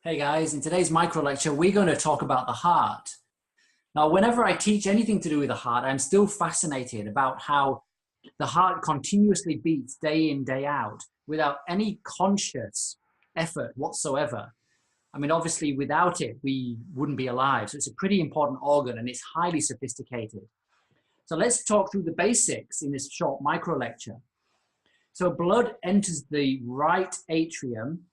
Hey guys, in today's micro lecture, we're going to talk about the heart. Now, whenever I teach anything to do with the heart, I'm still fascinated about how the heart continuously beats day in, day out without any conscious effort whatsoever. I mean, obviously, without it, we wouldn't be alive. So it's a pretty important organ and it's highly sophisticated. So let's talk through the basics in this short micro lecture. So blood enters the right atrium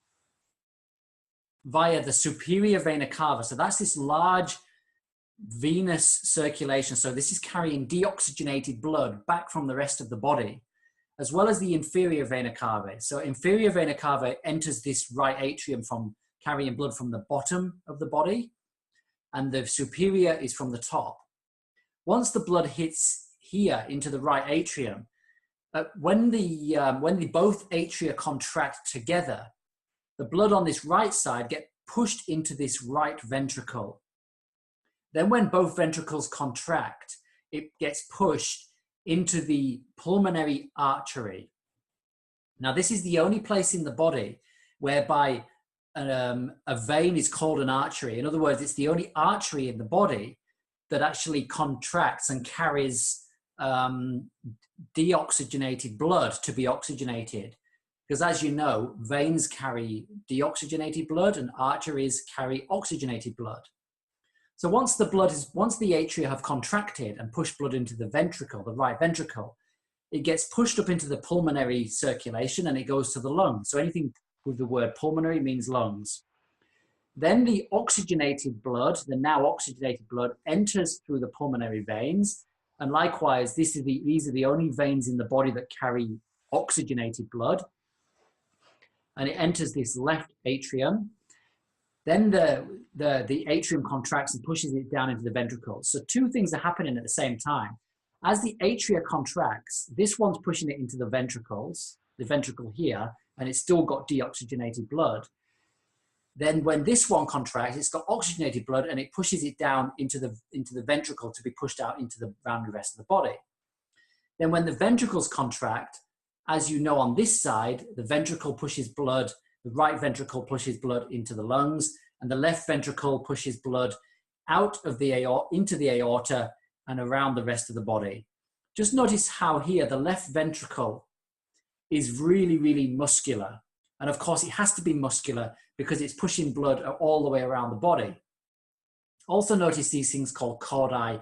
via the superior vena cava. So that's this large venous circulation. So this is carrying deoxygenated blood back from the rest of the body, as well as the inferior vena cava. So inferior vena cava enters this right atrium from carrying blood from the bottom of the body, and the superior is from the top. Once the blood hits here into the right atrium, when both atria contract together, the blood on this right side gets pushed into this right ventricle. Then when both ventricles contract, it gets pushed into the pulmonary artery. Now, this is the only place in the body whereby a vein is called an artery. In other words, it's the only artery in the body that actually contracts and carries deoxygenated blood to be oxygenated. Because as you know, veins carry deoxygenated blood and arteries carry oxygenated blood. So once the atria have contracted and pushed blood into the ventricle, the right ventricle, it gets pushed up into the pulmonary circulation and it goes to the lungs. So anything with the word pulmonary means lungs. Then the oxygenated blood, the now oxygenated blood, enters through the pulmonary veins. And likewise, these are the only veins in the body that carry oxygenated blood. And it enters this left atrium. Then the atrium contracts and pushes it down into the ventricles. So two things are happening at the same time. As the atria contracts, this one's pushing it into the ventricles, the ventricle here, and it's still got deoxygenated blood. Then when this one contracts, it's got oxygenated blood and it pushes it down into the ventricle to be pushed out into the rest of the body. Then when the ventricles contract, as you know, on this side, the ventricle pushes blood, the right ventricle pushes blood into the lungs, and the left ventricle pushes blood out of the aorta, into the aorta, and around the rest of the body. Just notice how here the left ventricle is really, really muscular. And of course, it has to be muscular because it's pushing blood all the way around the body. Also notice these things called chordae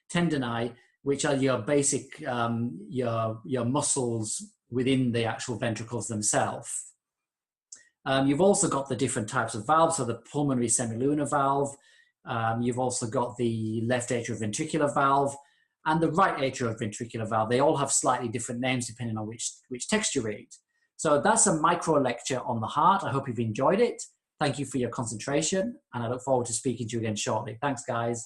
tendineae, which are your basic, your muscles within the actual ventricles themselves. You've also got the different types of valves, so the pulmonary semilunar valve. You've also got the left atrioventricular valve and the right atrioventricular valve. They all have slightly different names depending on which text you read. So that's a micro lecture on the heart. I hope you've enjoyed it. Thank you for your concentration, and I look forward to speaking to you again shortly. Thanks, guys.